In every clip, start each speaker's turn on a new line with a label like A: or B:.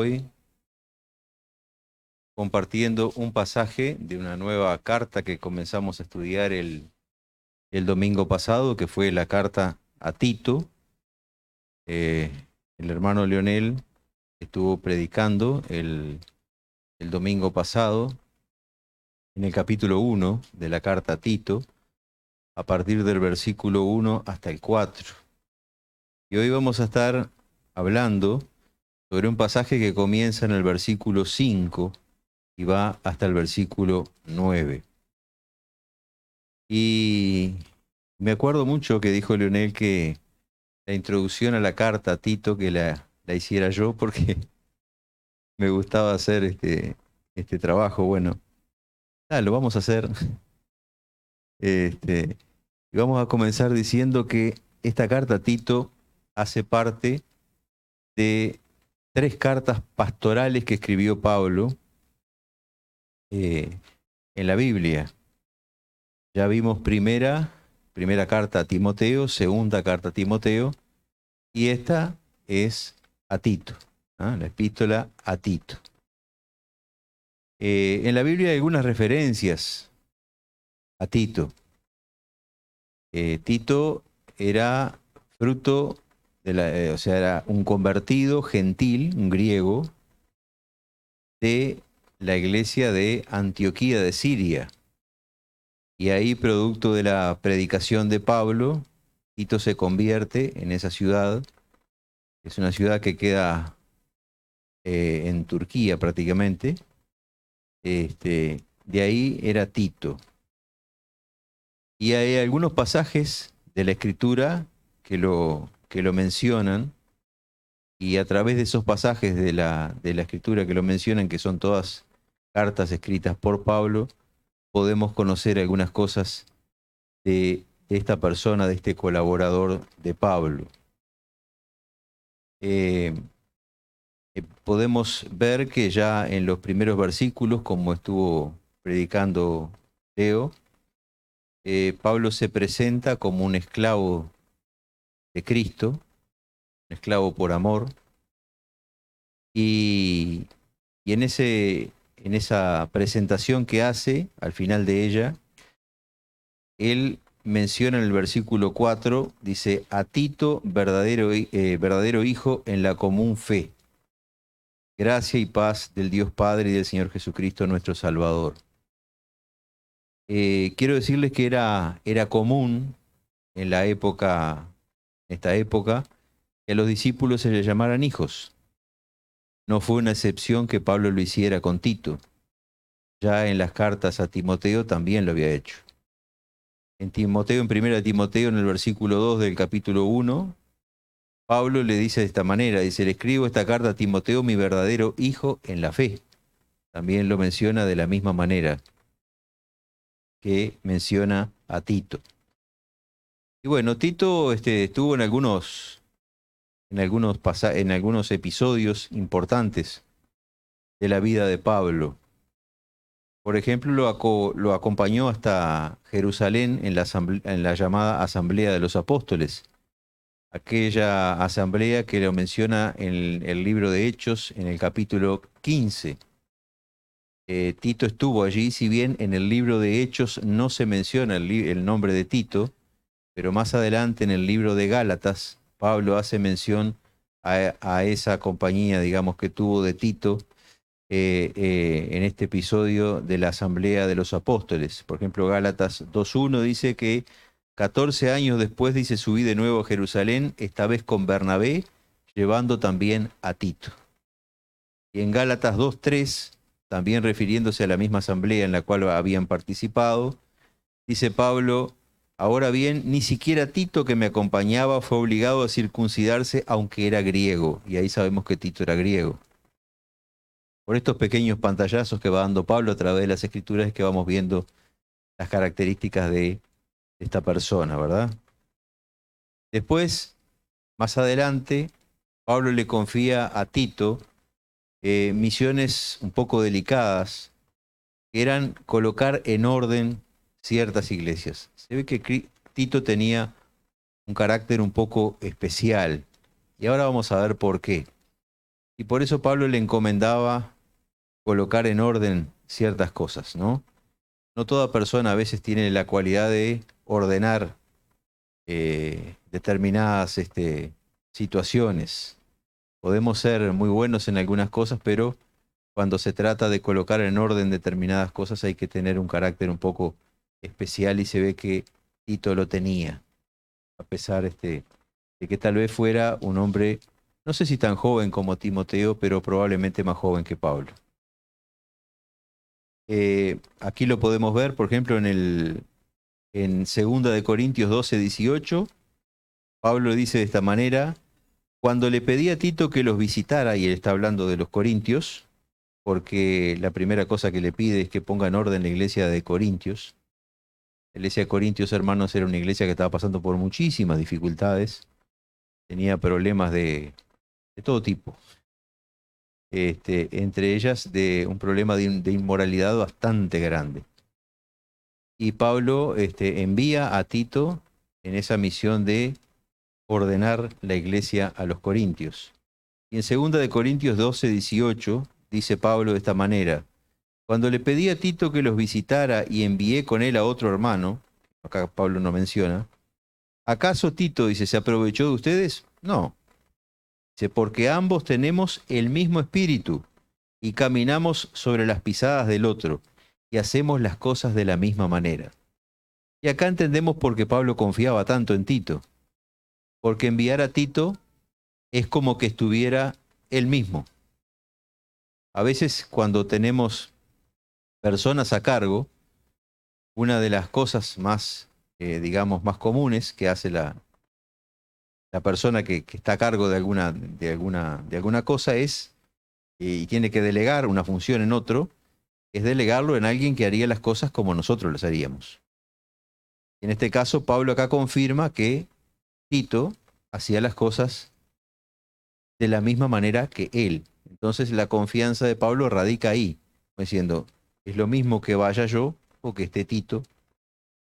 A: Hoy compartiendo un pasaje de una nueva carta que comenzamos a estudiar el domingo pasado, que fue la carta a Tito. Eh, el hermano Leonel estuvo predicando el domingo pasado en el capítulo 1 de la carta a Tito, a partir del versículo 1 hasta el 4. Y hoy vamos a estar hablando sobre un pasaje que comienza en el versículo 5 y va hasta el versículo 9. Y me acuerdo mucho que dijo Leonel que la introducción a la carta a Tito que la hiciera yo porque me gustaba hacer este trabajo. Bueno, lo vamos a hacer. Este, y vamos a comenzar diciendo que esta carta a Tito hace parte de 3 cartas pastorales que escribió Pablo eh, en la Biblia. Ya vimos primera carta a Timoteo, segunda carta a Timoteo, y esta es a Tito, la epístola a Tito. En la Biblia hay algunas referencias a Tito. Tito era fruto o sea, era un convertido gentil, un griego, de la iglesia de Antioquía de Siria. Y ahí, producto de la predicación de Pablo, Tito se convierte en esa ciudad. Es una ciudad que queda en Turquía prácticamente. De ahí era Tito. Y hay algunos pasajes de la Escritura que lo mencionan, y a través de esos pasajes de la Escritura que lo mencionan, que son todas cartas escritas por Pablo, podemos conocer algunas cosas de esta persona, de este colaborador de Pablo. Eh, Podemos ver que ya en los primeros versículos, como estuvo predicando Leo, Pablo se presenta como un esclavo de Cristo, un esclavo por amor, y, y en esa presentación que hace, al final de ella, él menciona en el versículo 4, dice, a Tito, verdadero hijo en la común fe, gracia y paz del Dios Padre y del Señor Jesucristo nuestro Salvador. Quiero decirles que era común en esta época, que a los discípulos se les llamaran hijos. No fue una excepción que Pablo lo hiciera con Tito. Ya en las cartas a Timoteo también lo había hecho. En primera Timoteo, en el versículo 2 del capítulo 1, Pablo le dice de esta manera, dice, le escribo esta carta a Timoteo, mi verdadero hijo en la fe. También lo menciona de la misma manera que menciona a Tito. Y bueno, Tito estuvo en algunos episodios importantes de la vida de Pablo. Por ejemplo, lo acompañó hasta Jerusalén en la llamada Asamblea de los Apóstoles, aquella asamblea que lo menciona en el libro de Hechos, en el capítulo 15. Tito estuvo allí, si bien en el libro de Hechos no se menciona el nombre de Tito, pero más adelante en el libro de Gálatas, Pablo hace mención a esa compañía, digamos, que tuvo de Tito en este episodio de la Asamblea de los Apóstoles. Por ejemplo, Gálatas 2.1 dice que 14 años después, dice, subí de nuevo a Jerusalén, esta vez con Bernabé, llevando también a Tito. Y en Gálatas 2.3, también refiriéndose a la misma asamblea en la cual habían participado, dice Pablo, ahora bien, ni siquiera Tito que me acompañaba fue obligado a circuncidarse aunque era griego. Y ahí sabemos que Tito era griego. Por estos pequeños pantallazos que va dando Pablo a través de las escrituras es que vamos viendo las características de esta persona, ¿verdad? Después, más adelante, Pablo le confía a Tito misiones un poco delicadas, que eran colocar en orden ciertas iglesias. Se ve que Tito tenía un carácter un poco especial, y ahora vamos a ver por qué. Y por eso Pablo le encomendaba colocar en orden ciertas cosas, ¿no? No toda persona a veces tiene la cualidad de ordenar determinadas situaciones. Podemos ser muy buenos en algunas cosas, pero cuando se trata de colocar en orden determinadas cosas hay que tener un carácter un poco especial y se ve que Tito lo tenía, a pesar de que tal vez fuera un hombre, no sé si tan joven como Timoteo, pero probablemente más joven que Pablo. Aquí lo podemos ver, por ejemplo, en 2 de Corintios 12, 18, Pablo dice de esta manera: cuando le pedí a Tito que los visitara, y él está hablando de los corintios, porque la primera cosa que le pide es que ponga en orden la iglesia de Corintios. La iglesia de Corintios, hermanos, era una iglesia que estaba pasando por muchísimas dificultades, tenía problemas de todo tipo. Entre ellas de un problema de inmoralidad bastante grande. Y Pablo envía a Tito en esa misión de ordenar la iglesia a los corintios. Y en 2 de Corintios 12, 18, dice Pablo de esta manera: cuando le pedí a Tito que los visitara y envié con él a otro hermano, acá Pablo no menciona, ¿acaso Tito, dice, se aprovechó de ustedes? No. Dice, porque ambos tenemos el mismo espíritu y caminamos sobre las pisadas del otro y hacemos las cosas de la misma manera. Y acá entendemos por qué Pablo confiaba tanto en Tito, porque enviar a Tito es como que estuviera él mismo. A veces cuando tenemos personas a cargo, una de las cosas más, digamos, más comunes que hace la persona que está a cargo de alguna cosa es, y tiene que delegar una función en otro, es delegarlo en alguien que haría las cosas como nosotros las haríamos. En este caso, Pablo acá confirma que Tito hacía las cosas de la misma manera que él. Entonces la confianza de Pablo radica ahí, diciendo, es lo mismo que vaya yo o que esté Tito,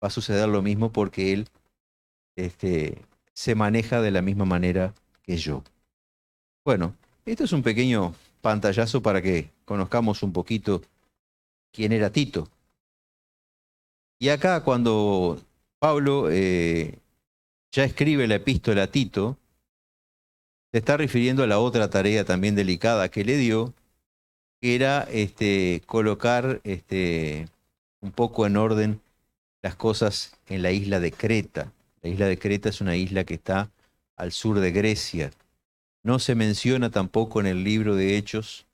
A: va a suceder lo mismo porque él se maneja de la misma manera que yo. Bueno, esto es un pequeño pantallazo para que conozcamos un poquito quién era Tito. Y acá cuando Pablo ya escribe la epístola a Tito, se está refiriendo a la otra tarea también delicada que le dio, que era colocar un poco en orden las cosas en la isla de Creta. La isla de Creta es una isla que está al sur de Grecia. No se menciona tampoco en el libro de Hechos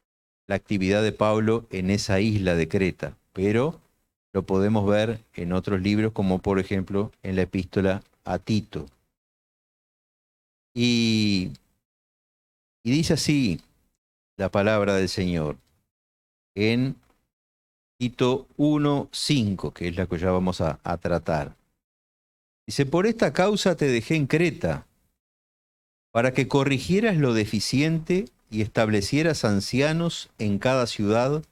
A: la actividad de Pablo en esa isla de Creta, pero lo podemos ver en otros libros, como por ejemplo en la epístola a Tito. Y dice así la palabra del Señor en Tito 1:5, que es la que ya vamos a tratar. Dice, por esta causa te dejé en Creta, para que corrigieras lo deficiente y establecieras ancianos en cada ciudad,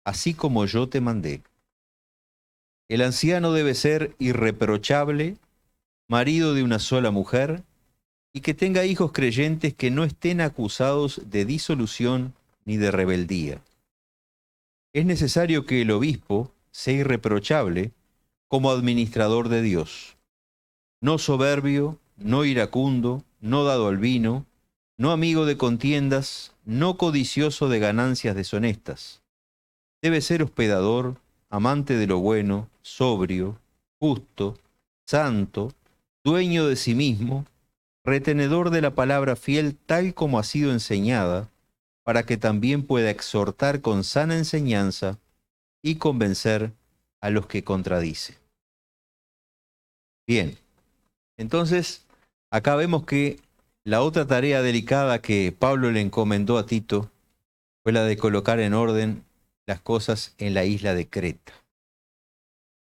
A: así como yo te mandé. El anciano debe ser irreprochable, marido de una sola mujer, y que tenga hijos creyentes que no estén acusados de disolución ni de rebeldía. Es necesario que el obispo sea irreprochable como administrador de Dios, no soberbio, no iracundo, no dado al vino, no amigo de contiendas, no codicioso de ganancias deshonestas. Debe ser hospedador, amante de lo bueno, sobrio, justo, santo, dueño de sí mismo, retenedor de la palabra fiel tal como ha sido enseñada, para que también pueda exhortar con sana enseñanza y convencer a los que contradicen. Bien, entonces acá vemos que la otra tarea delicada que Pablo le encomendó a Tito fue la de colocar en orden las cosas en la isla de Creta.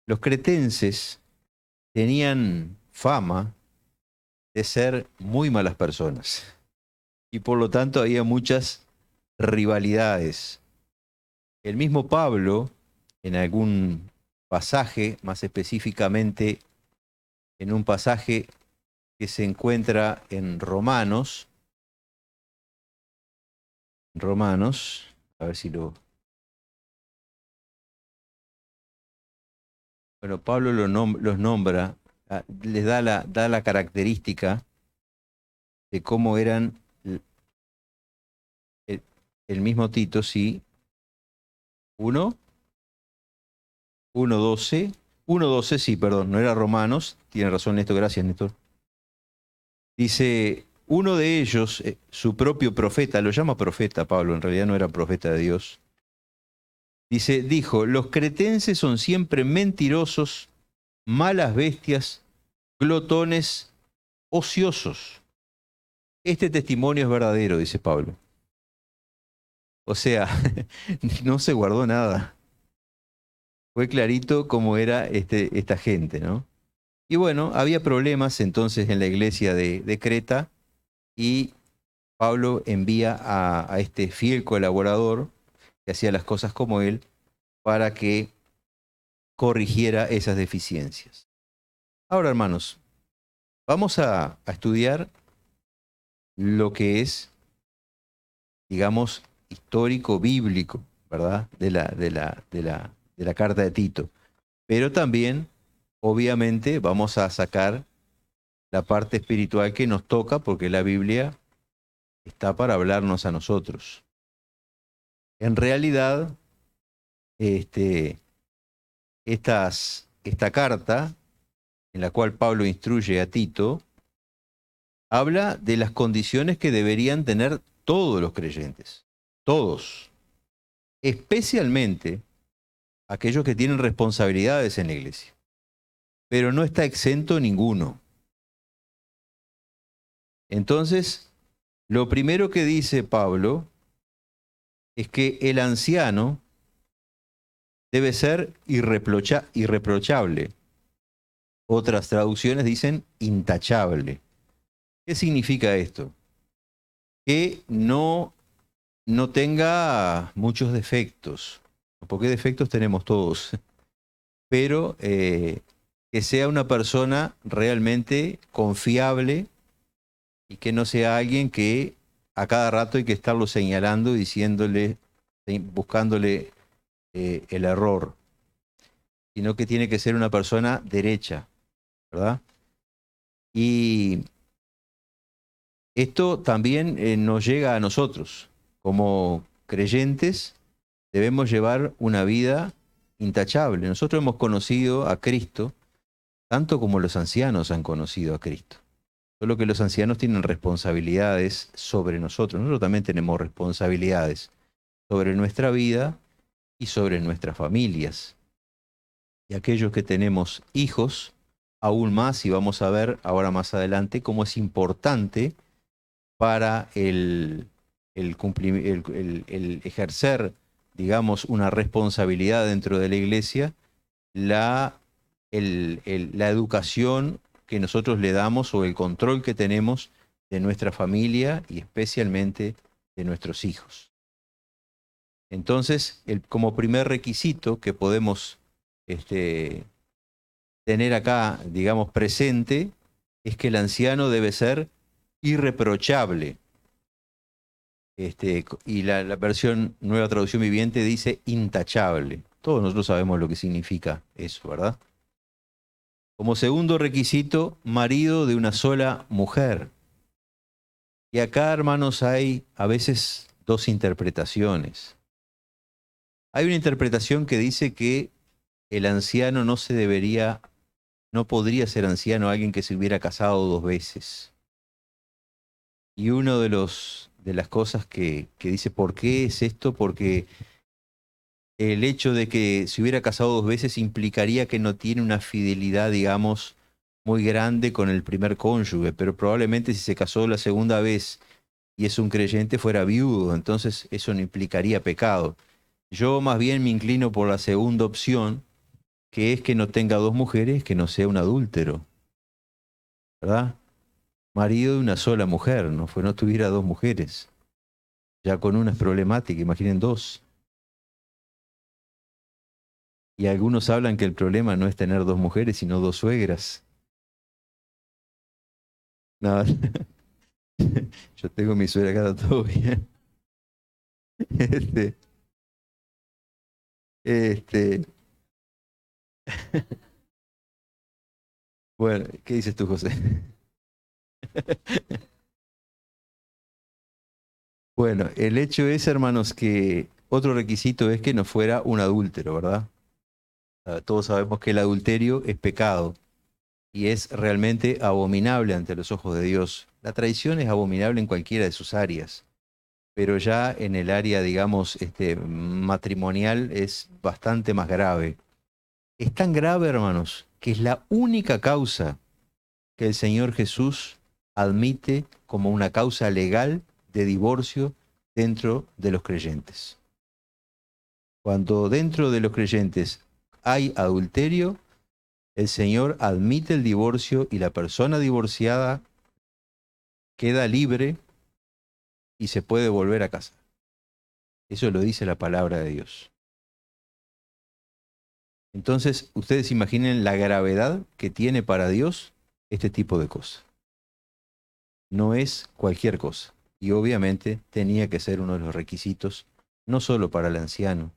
A: Los cretenses tenían fama de ser muy malas personas y por lo tanto había muchas rivalidades. El mismo Pablo, en algún pasaje, más específicamente en un pasaje que se encuentra en Romanos Romanos, a ver si lo... Bueno, Pablo los nombra, les da la característica de cómo eran el, el mismo Tito, sí, 1, 1:12, 1:12, sí, perdón, no era Romanos, tiene razón Néstor, gracias Néstor. Dice, uno de ellos, su propio profeta, lo llama profeta Pablo, en realidad no era profeta de Dios. Dice, dijo, los cretenses son siempre mentirosos, malas bestias, glotones, ociosos. Este testimonio es verdadero, dice Pablo. O sea, no se guardó nada. Fue clarito cómo era esta gente, ¿no? Y bueno, había problemas entonces en la iglesia de Creta y Pablo envía a este fiel colaborador que hacía las cosas como él para que corrigiera esas deficiencias. Ahora, hermanos, vamos a estudiar lo que es, digamos, histórico bíblico, ¿verdad? De la carta de Tito. Pero también, obviamente, vamos a sacar la parte espiritual que nos toca, porque la Biblia está para hablarnos a nosotros. En realidad, este, esta carta, en la cual Pablo instruye a Tito, habla de las condiciones que deberían tener todos los creyentes, todos, especialmente aquellos que tienen responsabilidades en la iglesia. Pero no está exento ninguno. Entonces, lo primero que dice Pablo es que el anciano debe ser irreprochable. Otras traducciones dicen intachable. ¿Qué significa esto? Que no tenga muchos defectos, porque defectos tenemos todos, pero que sea una persona realmente confiable y que no sea alguien que a cada rato hay que estarlo señalando, diciéndole, buscándole el error, sino que tiene que ser una persona derecha, ¿verdad? Y esto también nos llega a nosotros. Como creyentes debemos llevar una vida intachable. Nosotros hemos conocido a Cristo tanto como los ancianos han conocido a Cristo. Solo que los ancianos tienen responsabilidades sobre nosotros. Nosotros también tenemos responsabilidades sobre nuestra vida y sobre nuestras familias. Y aquellos que tenemos hijos, aún más, y vamos a ver ahora más adelante cómo es importante para el ejercer, digamos, una responsabilidad dentro de la iglesia, la, la educación que nosotros le damos o el control que tenemos de nuestra familia y especialmente de nuestros hijos. Entonces, como primer requisito que podemos tener acá, digamos, presente, es que el anciano debe ser irreprochable. Y la versión Nueva Traducción Viviente dice intachable. Todos nosotros sabemos lo que significa eso, ¿verdad? Como segundo requisito, marido de una sola mujer. Y acá, hermanos, hay a veces dos interpretaciones. Hay una interpretación que dice que el anciano no podría ser anciano alguien que se hubiera casado 2 veces. Y uno de las cosas que dice, ¿por qué es esto? Porque el hecho de que se hubiera casado 2 veces implicaría que no tiene una fidelidad, digamos, muy grande con el primer cónyuge, pero probablemente si se casó la segunda vez y es un creyente fuera viudo, entonces eso no implicaría pecado. Yo más bien me inclino por la segunda opción, que es que no tenga 2 mujeres, que no sea un adúltero, ¿verdad? Marido de una sola mujer, no tuviera 2 mujeres. Ya con una es problemática, imaginen 2. Y algunos hablan que el problema no es tener 2 mujeres, sino 2 suegras. No, yo tengo mi suegra acá, está todo bien. Este, este, bueno, ¿qué dices tú, José? Bueno, el hecho es, hermanos, que otro requisito es que no fuera un adúltero, ¿verdad? Todos sabemos que el adulterio es pecado y es realmente abominable ante los ojos de Dios. La traición es abominable en cualquiera de sus áreas, pero ya en el área, digamos, matrimonial es bastante más grave. Es tan grave, hermanos, que es la única causa que el Señor Jesús admite como una causa legal de divorcio dentro de los creyentes. Cuando dentro de los creyentes hay adulterio, el Señor admite el divorcio y la persona divorciada queda libre y se puede volver a casa. Eso lo dice la palabra de Dios. Entonces, ustedes imaginen la gravedad que tiene para Dios este tipo de cosas. No es cualquier cosa. Y obviamente tenía que ser uno de los requisitos, no solo para el anciano,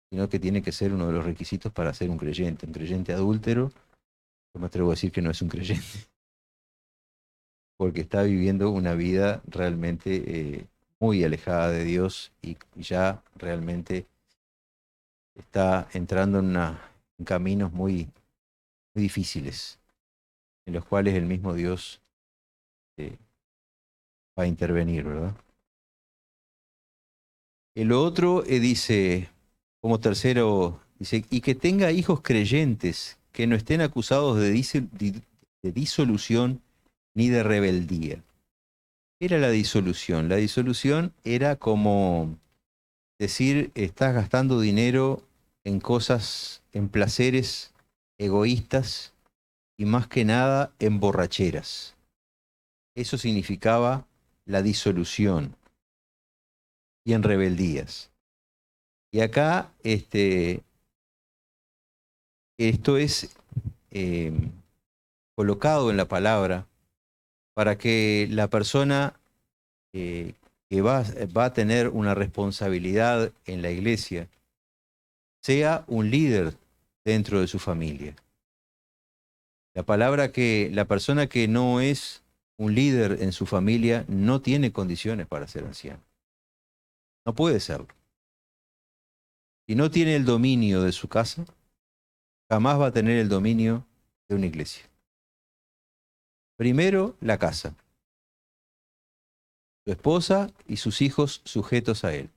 A: sino que tiene que ser uno de los requisitos para ser un creyente. Un creyente adúltero, yo me atrevo a decir que no es un creyente, porque está viviendo una vida realmente muy alejada de Dios y ya realmente está entrando en caminos muy difíciles, en los cuales el mismo Dios eh, va a intervenir, ¿verdad? El otro dice, como tercero, dice, y que tenga hijos creyentes que no estén acusados de disolución ni de rebeldía. ¿Qué era la disolución? La disolución era como decir, estás gastando dinero en cosas, en placeres egoístas y más que nada en borracheras. Eso significaba la disolución y en rebeldías. Y acá esto es eh, colocado en la palabra para que la persona eh, que va a tener una responsabilidad en la iglesia sea un líder dentro de su familia. La palabra que la persona que no es un líder en su familia no tiene condiciones para ser anciano. No puede serlo. Si no tiene el dominio de su casa, jamás va a tener el dominio de una iglesia. Primero, la casa, su esposa y sus hijos sujetos a él.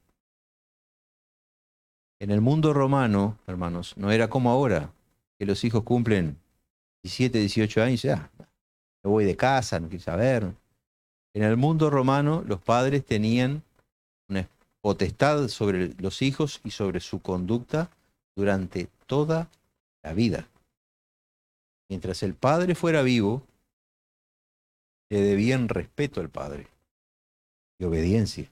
A: En el mundo romano, hermanos, no era como ahora, que los hijos cumplen 17, 18 años y ya, me voy de casa, no quiero saber. En el mundo romano, los padres tenían una potestad sobre los hijos y sobre su conducta durante toda la vida. Mientras el padre fuera vivo, le debían respeto al padre y obediencia.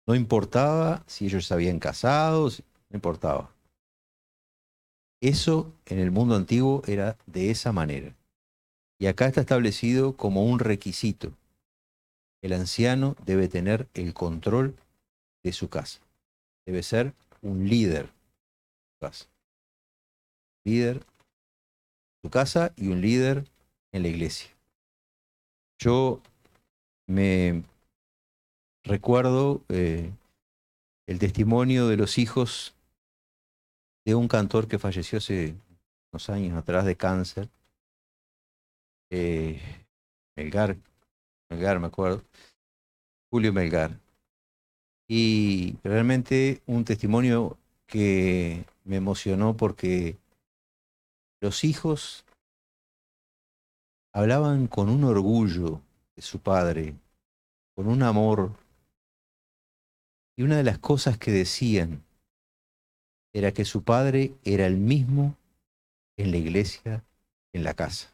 A: No importaba si ellos se habían casado, no importaba. Eso en el mundo antiguo era de esa manera. Y acá está establecido como un requisito. El anciano debe tener el control de su casa. Debe ser un líder de su casa. Líder de su casa y un líder en la iglesia. Yo me recuerdo el testimonio de los hijos de un cantor que falleció hace unos años atrás de cáncer. Eh, Melgar, Melgar, me acuerdo. Julio Melgar. Y realmente un testimonio que me emocionó porque los hijos hablaban con un orgullo de su padre, con un amor. Y una de las cosas que decían era que su padre era el mismo en la iglesia, en la casa,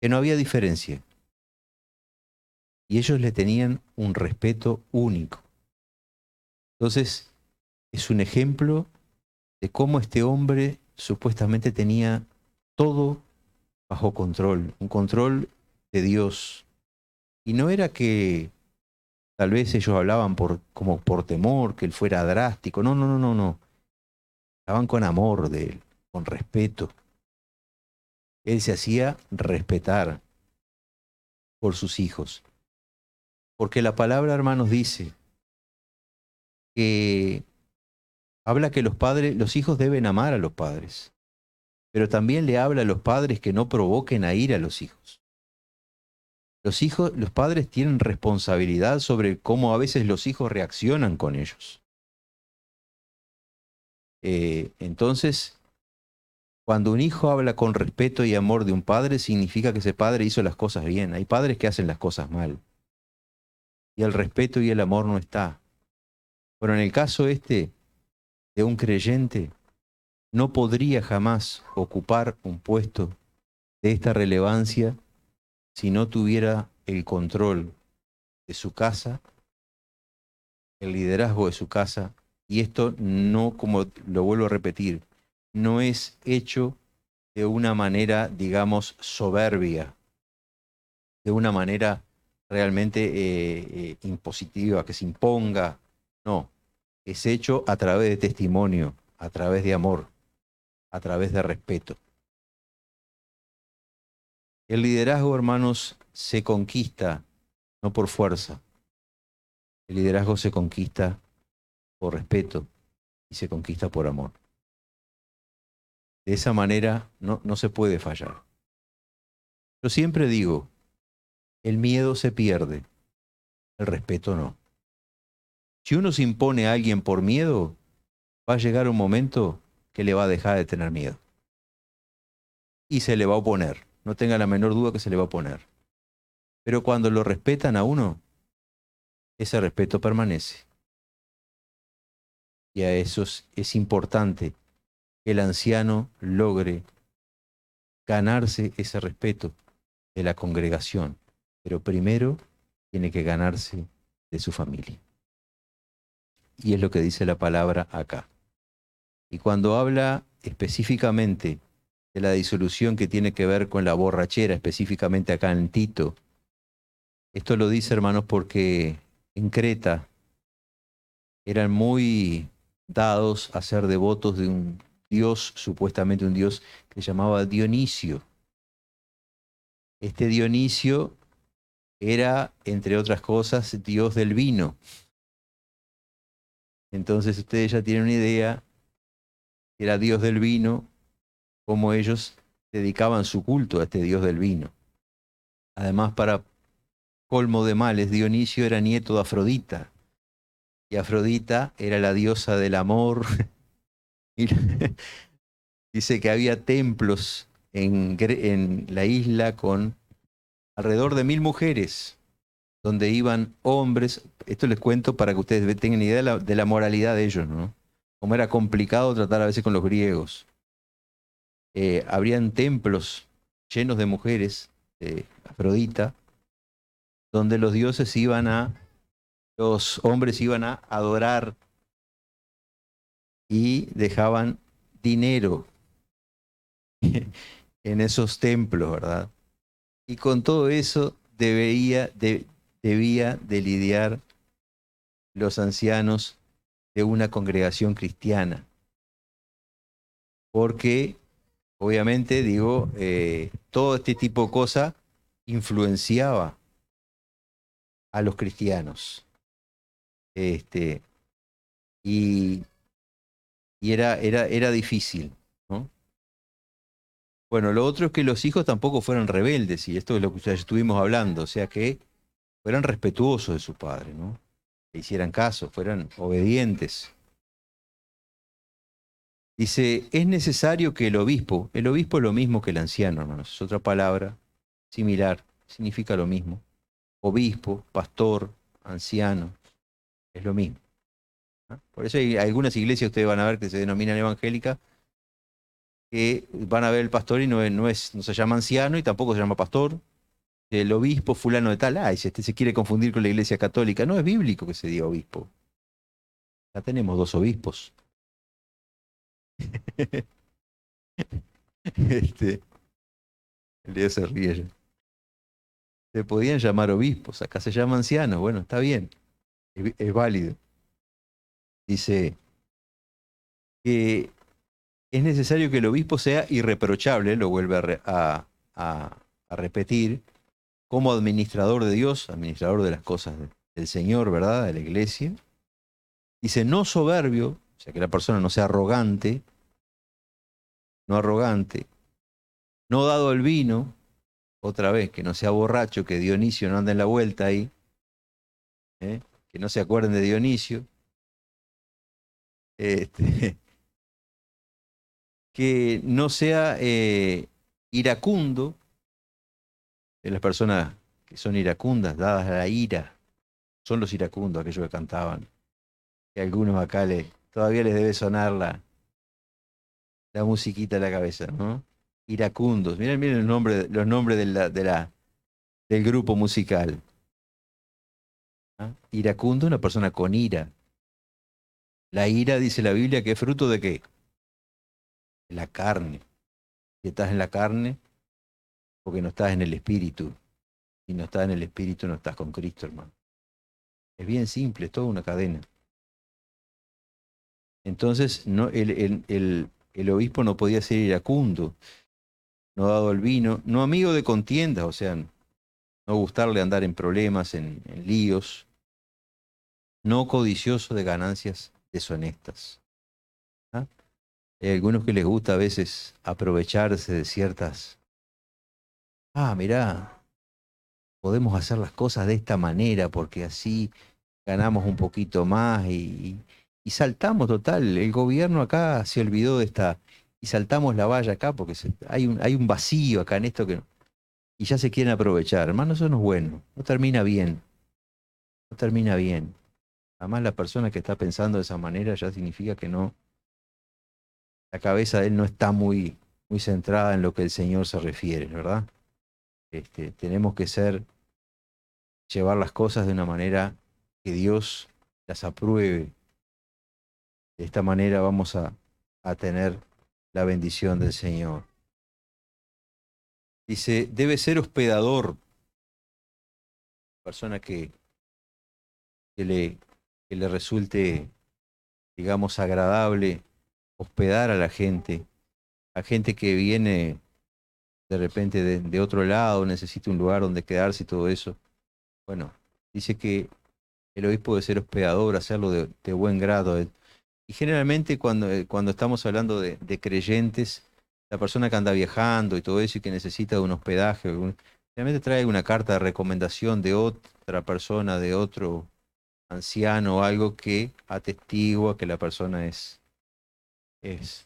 A: que no había diferencia. Y ellos le tenían un respeto único. Entonces, es un ejemplo de cómo este hombre supuestamente tenía todo bajo control, un control de Dios. Y no era que Tal vez ellos hablaban como por temor, que él fuera drástico. No, no, no, no, no. Hablaban con amor de él, con respeto. Él se hacía respetar por sus hijos. Porque la palabra, hermanos, dice que habla que los hijos deben amar a los padres, pero también le habla a los padres que no provoquen a ir a los hijos. Los padres tienen responsabilidad sobre cómo a veces los hijos reaccionan con ellos. Entonces, cuando un hijo habla con respeto y amor de un padre, significa que ese padre hizo las cosas bien. Hay padres que hacen las cosas mal. Y el respeto y el amor no está. Pero en el caso este de un creyente, no podría jamás ocupar un puesto de esta relevancia si no tuviera el control de su casa, el liderazgo de su casa. Y esto no, como lo vuelvo a repetir, no es hecho de una manera, digamos, soberbia, de una manera realmente impositiva, que se imponga. No, es hecho a través de testimonio, a través de amor, a través de respeto. El liderazgo, hermanos, se conquista no por fuerza. El liderazgo se conquista por respeto y se conquista por amor. De esa manera no se puede fallar. Yo siempre digo, el miedo se pierde, el respeto no. Si uno se impone a alguien por miedo, va a llegar un momento que le va a dejar de tener miedo. Y se le va a oponer. No tenga la menor duda que se le va a oponer. Pero cuando lo respetan a uno, ese respeto permanece. Y a eso es importante que el anciano logre ganarse ese respeto de la congregación. Pero primero tiene que ganarse de su familia. Y es lo que dice la palabra acá. Y cuando habla específicamente de la disolución que tiene que ver con la borrachera, específicamente acá en Tito, esto lo dice, hermanos, porque en Creta eran muy dados a ser devotos de un dios, supuestamente un dios que se llamaba Dionisio. Este Dionisio era, entre otras cosas, dios del vino. Entonces ustedes ya tienen una idea, era dios del vino, cómo ellos dedicaban su culto a este dios del vino. Además, para colmo de males, Dionisio era nieto de Afrodita, y Afrodita era la diosa del amor. Y dice que había templos en la isla con alrededor de 1000 mujeres, donde iban hombres. Esto les cuento para que ustedes tengan idea de la moralidad de ellos, ¿no? Cómo era complicado tratar a veces con los griegos. Habrían templos llenos de mujeres, de Afrodita, donde los hombres iban a adorar y dejaban dinero en esos templos, ¿verdad? Y con todo eso debía de lidiar los ancianos de una congregación cristiana. Porque, obviamente, digo, todo este tipo de cosas influenciaba a los cristianos. Este, y era difícil, ¿no? Bueno, lo otro es que los hijos tampoco fueran rebeldes, y esto es lo que ya estuvimos hablando, o sea que fueran respetuosos de su padre, ¿no? Que hicieran caso, fueran obedientes. Dice, es necesario que el obispo es lo mismo que el anciano, hermanos, es otra palabra similar, significa lo mismo. Obispo, pastor, anciano, es lo mismo, ¿no? Por eso hay algunas iglesias, ustedes van a ver que se denominan evangélicas, que van a ver el pastor y no se llama anciano y tampoco se llama pastor. El obispo fulano de tal, si este se quiere confundir con la iglesia católica, no es bíblico que se diga obispo. Ya tenemos 2 obispos. El día se ríe. Se podían llamar obispos, acá se llama ancianos, bueno, está bien. es válido. Dice que es necesario que el obispo sea irreprochable, lo vuelve a repetir, como administrador de Dios, administrador de las cosas del Señor, ¿verdad? De la iglesia. Dice, no soberbio, o sea, que la persona no sea arrogante, no arrogante, no dado al vino, otra vez, que no sea borracho, que Dionisio no ande en la vuelta ahí, ¿eh? Que no se acuerden de Dionisio, este, que no sea iracundo, de las personas que son iracundas, dadas a la ira, son los iracundos, aquellos que cantaban, que a algunos acá todavía les debe sonar la musiquita en la cabeza, ¿no? Iracundos, miren los nombres del grupo musical. ¿Ah? Iracundo, una persona con ira. La ira, dice la Biblia, que es fruto de qué? De la carne. Si estás en la carne, porque no estás en el espíritu. Si no estás en el espíritu, no estás con Cristo, hermano. Es bien simple, es toda una cadena. Entonces, no, el obispo no podía ser iracundo, no dado al vino, no amigo de contiendas, o sea, no gustarle andar en problemas, en líos, no codicioso de ganancias deshonestas. ¿Ah? Hay algunos que les gusta a veces aprovecharse de ciertas. Mirá, podemos hacer las cosas de esta manera porque así ganamos un poquito más y saltamos total. El gobierno acá se olvidó de esta y saltamos la valla acá porque hay un vacío acá en esto que y ya se quieren aprovechar. Hermano, eso no es bueno, no termina bien, no termina bien. Además, la persona que está pensando de esa manera ya significa que no, la cabeza de él no está muy centrada en lo que el Señor se refiere, ¿verdad? Tenemos que llevar las cosas de una manera que Dios las apruebe. De esta manera vamos a tener la bendición del Señor. Dice, debe ser hospedador, persona que le, que le resulte, digamos, agradable hospedar a gente que viene de repente de otro lado, necesita un lugar donde quedarse y todo eso. Bueno, dice que el obispo debe ser hospedador, hacerlo de buen grado. Y generalmente cuando estamos hablando de creyentes, la persona que anda viajando y todo eso y que necesita de un hospedaje, realmente trae una carta de recomendación de otra persona, de otro anciano o algo que atestigua que la persona es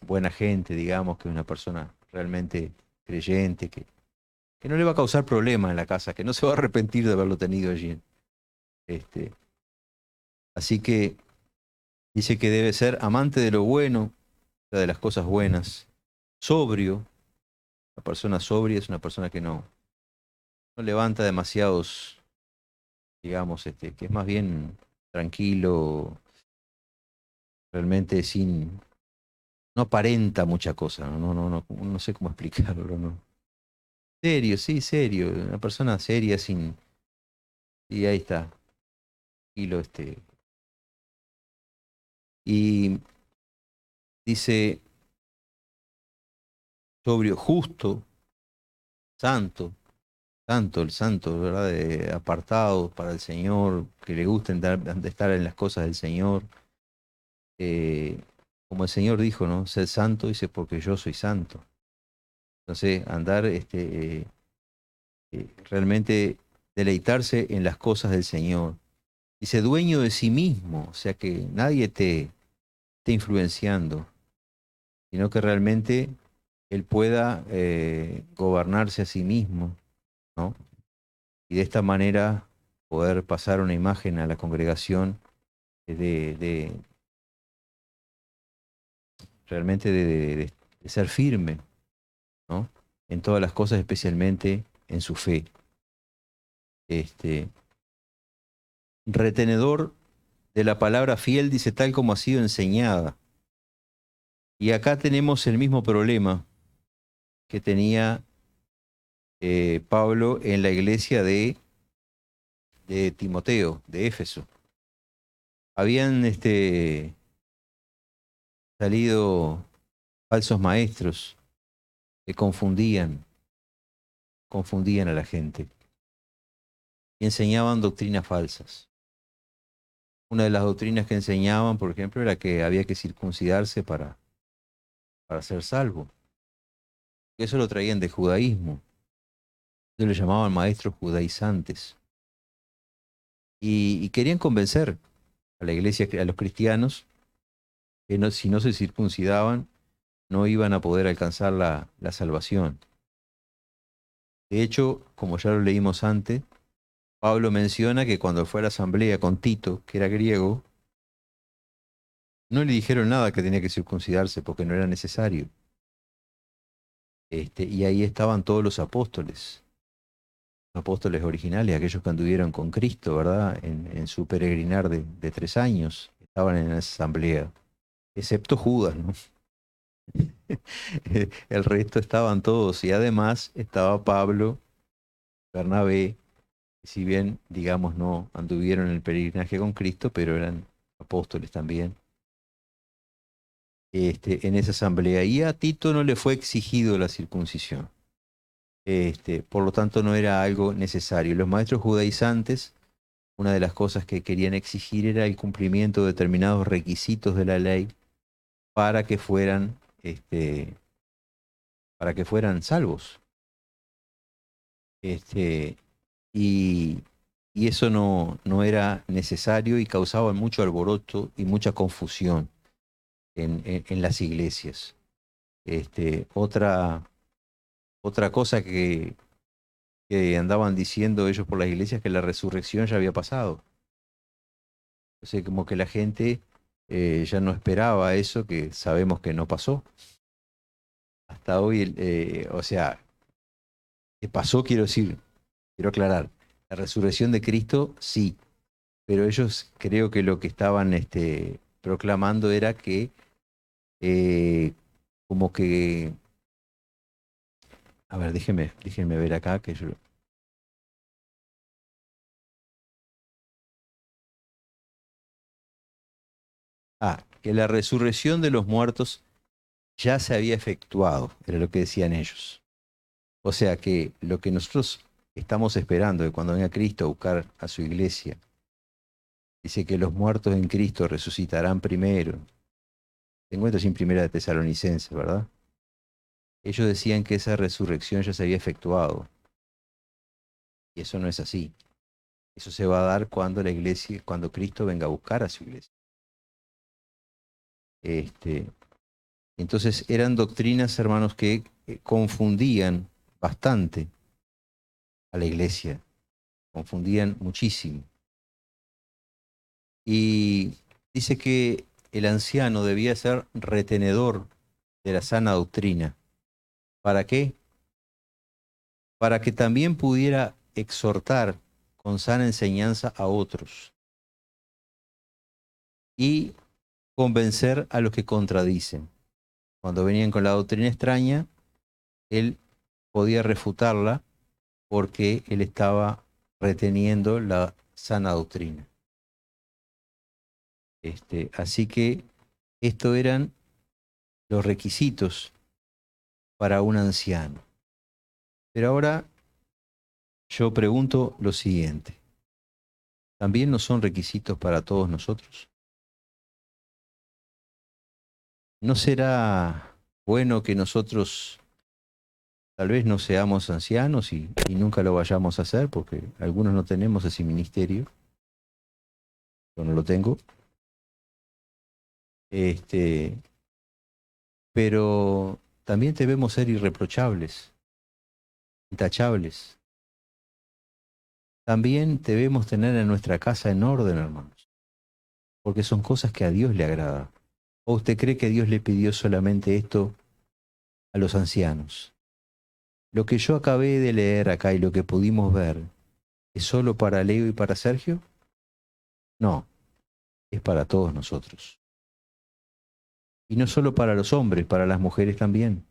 A: buena gente, digamos, que es una persona realmente creyente, que no le va a causar problemas en la casa, que no se va a arrepentir de haberlo tenido allí. Este, así que dice que debe ser amante de lo bueno, o sea, de las cosas buenas, sobrio. La persona sobria es una persona que no levanta demasiados, digamos, que es más bien tranquilo, realmente no aparenta mucha cosa, no sé cómo explicarlo, ¿no? Serio, sí, serio, una persona seria y ahí está, tranquilo, y dice sobrio, justo, santo, santo, el santo, ¿verdad? Apartado para el Señor, que le gusta estar en las cosas del Señor. eh, Como el Señor dijo, ¿no? Sed santo, dice, porque yo soy santo. Entonces, andar, realmente deleitarse en las cosas del Señor. Dice, dueño de sí mismo, o sea que nadie te esté influenciando, sino que realmente Él pueda gobernarse a sí mismo, ¿no? Y de esta manera poder pasar una imagen a la congregación de realmente de ser firme, ¿no? En todas las cosas, especialmente en su fe. Este, retenedor de la palabra fiel, dice tal como ha sido enseñada. Y acá tenemos el mismo problema que tenía Pablo en la iglesia de Timoteo, de Éfeso. habían salido falsos maestros que confundían a la gente y enseñaban doctrinas falsas. Una de las doctrinas que enseñaban, por ejemplo, era que había que circuncidarse para ser salvo. Y eso lo traían del judaísmo. Ellos le llamaban maestros judaizantes. Y querían convencer a la iglesia, a los cristianos, que no, si no se circuncidaban, no iban a poder alcanzar la salvación. De hecho, como ya lo leímos antes, Pablo menciona que cuando fue a la asamblea con Tito, que era griego, no le dijeron nada que tenía que circuncidarse porque no era necesario. Y ahí estaban todos los apóstoles originales, aquellos que anduvieron con Cristo, ¿verdad? En su peregrinar de 3 años, estaban en esa asamblea, excepto Judas, ¿no? El resto estaban todos y además estaba Pablo, Bernabé, que si bien, digamos, no anduvieron en el peregrinaje con Cristo, pero eran apóstoles también, en esa asamblea. Y a Tito no le fue exigido la circuncisión. Por lo tanto, no era algo necesario. Los maestros judaizantes, una de las cosas que querían exigir era el cumplimiento de determinados requisitos de la ley para que fueran, para que fueran salvos. Este, y, y eso no era necesario y causaba mucho alboroto y mucha confusión en las iglesias. Otra cosa que andaban diciendo ellos por las iglesias, que la resurrección ya había pasado. O sea, como que la gente ya no esperaba eso, que sabemos que no pasó. Hasta hoy, o sea, que pasó, quiero decir, quiero aclarar, la resurrección de Cristo sí, pero ellos creo que lo que estaban proclamando era que eh, como que, a ver, déjenme ver acá, que yo, que la resurrección de los muertos ya se había efectuado, era lo que decían ellos. O sea que lo que nosotros estamos esperando de cuando venga Cristo a buscar a su iglesia, dice que los muertos en Cristo resucitarán primero. Te encuentro sin primera de Tesalonicenses, ¿verdad? Ellos decían que esa resurrección ya se había efectuado. Y eso no es así. Eso se va a dar cuando la iglesia, cuando Cristo venga a buscar a su iglesia. Este, entonces eran doctrinas, hermanos, que confundían bastante a la iglesia, confundían muchísimo. Y dice que el anciano debía ser retenedor de la sana doctrina. ¿Para qué? Para que también pudiera exhortar con sana enseñanza a otros y convencer a los que contradicen. Cuando venían con la doctrina extraña, él podía refutarla porque él estaba reteniendo la sana doctrina. Así que estos eran los requisitos para un anciano. Pero ahora yo pregunto lo siguiente. ¿También no son requisitos para todos nosotros? ¿No será bueno que nosotros tal vez no seamos ancianos y nunca lo vayamos a hacer? Porque algunos no tenemos ese ministerio. Yo no lo tengo. Este, pero también debemos ser irreprochables, intachables. También debemos tener en nuestra casa en orden, hermanos, porque son cosas que a Dios le agrada. ¿O usted cree que Dios le pidió solamente esto a los ancianos? Lo que yo acabé de leer acá y lo que pudimos ver, ¿es solo para Leo y para Sergio? No, es para todos nosotros. Y no solo para los hombres, para las mujeres también.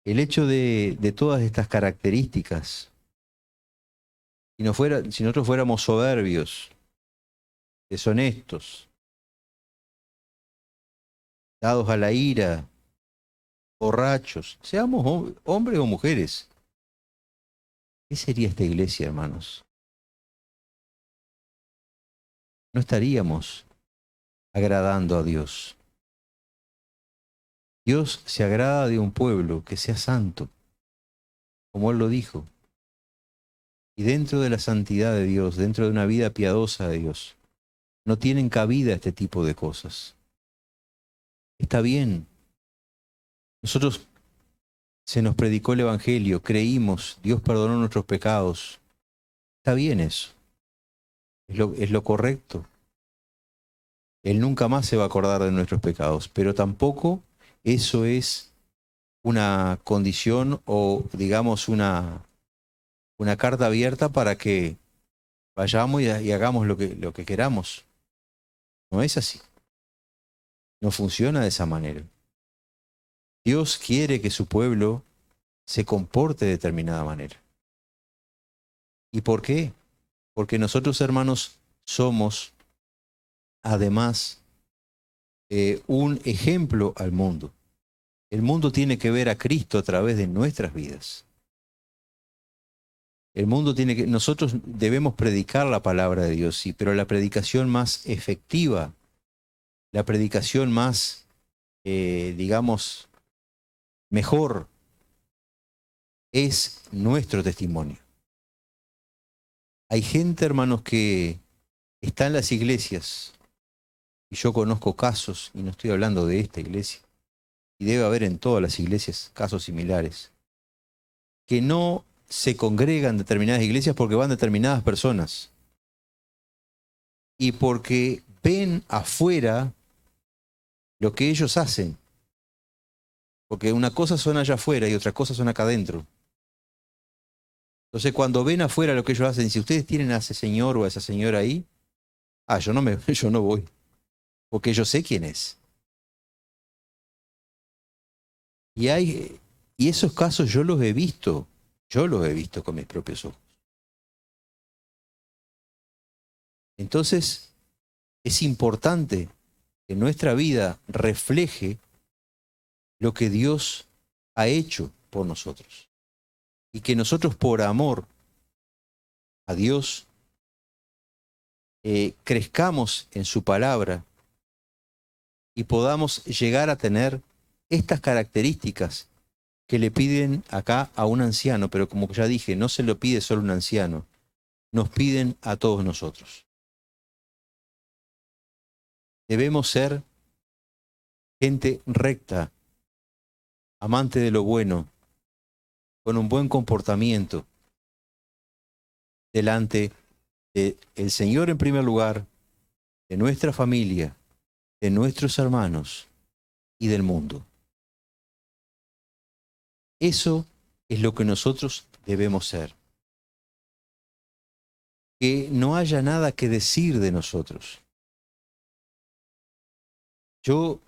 A: El hecho de todas estas características Si nosotros fuéramos soberbios, deshonestos, dados a la ira, borrachos, seamos hombres o mujeres, ¿qué sería esta iglesia, hermanos? No estaríamos agradando a Dios. Dios se agrada de un pueblo que sea santo, como Él lo dijo. Y dentro de la santidad de Dios, dentro de una vida piadosa de Dios, no tienen cabida este tipo de cosas. Está bien. Nosotros se nos predicó el Evangelio, creímos, Dios perdonó nuestros pecados. Está bien eso. Es lo correcto. Él nunca más se va a acordar de nuestros pecados, pero tampoco eso es una condición o, digamos, una carta abierta para que vayamos y hagamos lo que queramos. No es así. No funciona de esa manera. Dios quiere que su pueblo se comporte de determinada manera. ¿Y por qué? Porque nosotros, hermanos, somos, además, un ejemplo al mundo. El mundo tiene que ver a Cristo a través de nuestras vidas. Nosotros debemos predicar la palabra de Dios, sí, pero la predicación más efectiva, la predicación más, digamos, mejor, es nuestro testimonio. Hay gente, hermanos, que está en las iglesias, y yo conozco casos, y no estoy hablando de esta iglesia, y debe haber en todas las iglesias casos similares, que no se congregan en determinadas iglesias porque van determinadas personas, y porque ven afuera lo que ellos hacen, porque una cosa son allá afuera y otra cosa son acá adentro. Entonces cuando ven afuera lo que ellos hacen, si ustedes tienen a ese señor o a esa señora ahí, yo no voy, porque yo sé quién es. Y esos casos yo los he visto con mis propios ojos. Entonces es importante que nuestra vida refleje lo que Dios ha hecho por nosotros. Y que nosotros por amor a Dios crezcamos en su palabra y podamos llegar a tener estas características que le piden acá a un anciano, pero como ya dije, no se lo pide solo un anciano, nos piden a todos nosotros. Debemos ser gente recta, amante de lo bueno, con un buen comportamiento delante del Señor en primer lugar, de nuestra familia, de nuestros hermanos y del mundo. Eso es lo que nosotros debemos ser. Que no haya nada que decir de nosotros. Yo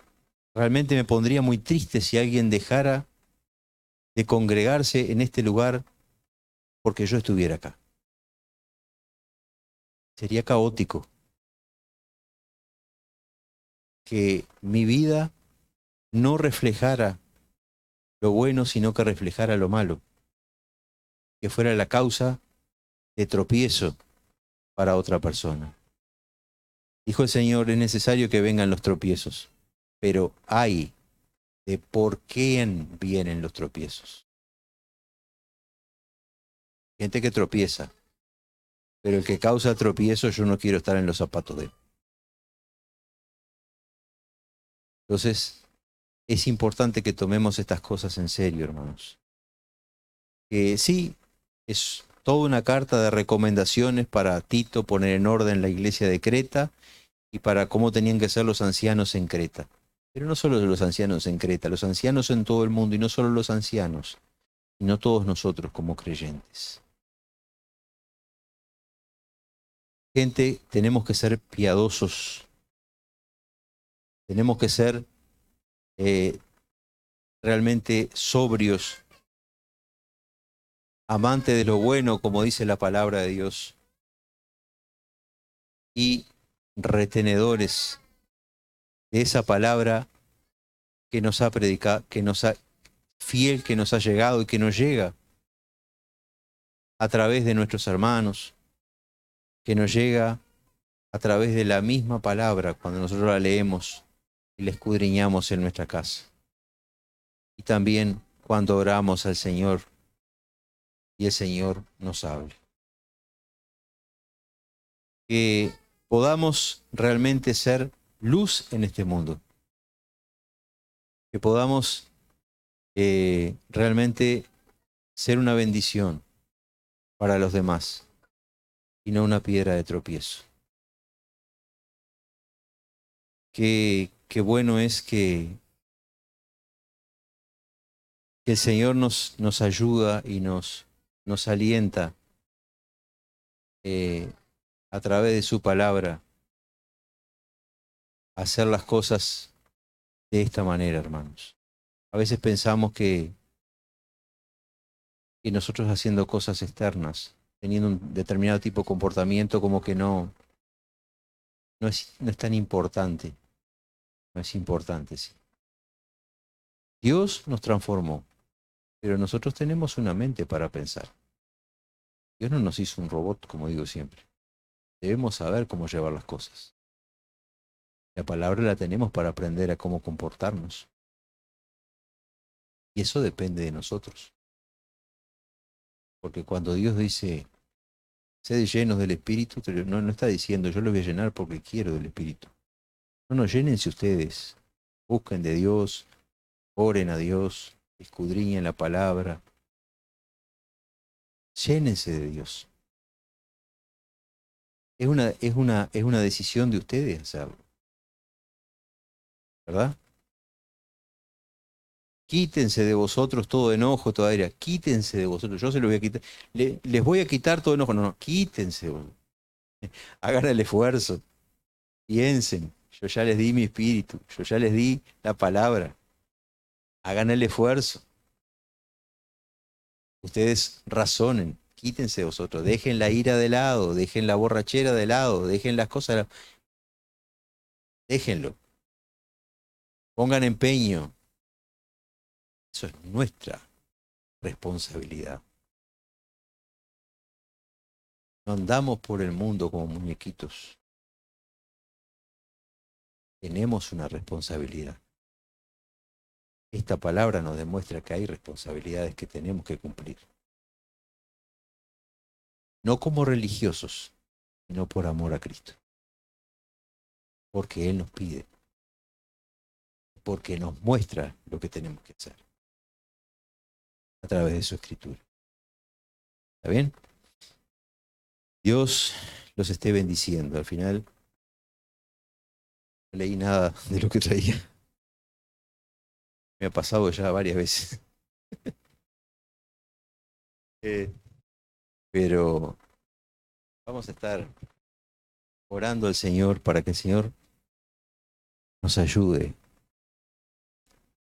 A: realmente me pondría muy triste si alguien dejara de congregarse en este lugar porque yo estuviera acá. Sería caótico que mi vida no reflejara lo bueno, sino que reflejara lo malo, que fuera la causa de tropiezo para otra persona. Dijo el Señor, es necesario que vengan los tropiezos, pero hay de por quién vienen los tropiezos. Gente que tropieza, pero el que causa tropiezo, yo no quiero estar en los zapatos de él. Entonces, es importante que tomemos estas cosas en serio, hermanos. Que sí, es toda una carta de recomendaciones para Tito poner en orden la iglesia de Creta y para cómo tenían que ser los ancianos en Creta. Pero no solo los ancianos en Creta, los ancianos en todo el mundo, y no solo los ancianos, sino todos nosotros como creyentes. Gente, tenemos que ser piadosos, tenemos que ser realmente sobrios amante de lo bueno, como dice la palabra de Dios, y retenedores de esa palabra que nos ha predicado, fiel que nos ha llegado y que nos llega a través de nuestros hermanos, que nos llega a través de la misma palabra cuando nosotros la leemos y la escudriñamos en nuestra casa. Y también cuando oramos al Señor y el Señor nos hable. Que podamos realmente ser luz en este mundo. Que podamos realmente ser una bendición para los demás y no una piedra de tropiezo. Qué bueno es que el Señor nos ayuda y nos alienta a través de su palabra a hacer las cosas de esta manera, hermanos. A veces pensamos que nosotros haciendo cosas externas, teniendo un determinado tipo de comportamiento, como que no es tan importante. No es importante, sí. Dios nos transformó, pero nosotros tenemos una mente para pensar. Dios no nos hizo un robot, como digo siempre. Debemos saber cómo llevar las cosas. La palabra la tenemos para aprender a cómo comportarnos. Y eso depende de nosotros. Porque cuando Dios dice, sed llenos del Espíritu, no está diciendo, yo lo voy a llenar porque quiero del Espíritu. No, llénense ustedes. Busquen de Dios, oren a Dios, escudriñen la palabra. Llénense de Dios. Es una decisión de ustedes hacerlo. ¿Verdad? Quítense de vosotros todo enojo, toda ira. Quítense de vosotros. Yo se los voy a quitar. Les voy a quitar todo enojo. No, quítense. Hagan el esfuerzo. Piensen. Yo ya les di mi espíritu. Yo ya les di la palabra. Hagan el esfuerzo. Ustedes razonen. Quítense de vosotros. Dejen la ira de lado. Dejen la borrachera de lado. Dejen las cosas. Déjenlo. Pongan empeño. Eso es nuestra responsabilidad. No andamos por el mundo como muñequitos. Tenemos una responsabilidad. Esta palabra nos demuestra que hay responsabilidades que tenemos que cumplir. No como religiosos, sino por amor a Cristo. Porque Él nos pide. Porque nos muestra lo que tenemos que hacer. A través de su escritura. ¿Está bien? Dios los esté bendiciendo. Al final no leí nada de lo que traía. Me ha pasado ya varias veces. Pero vamos a estar orando al Señor para que el Señor nos ayude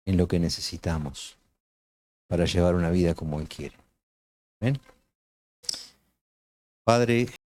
A: en lo que necesitamos para llevar una vida como Él quiere. ¿Ven? Padre,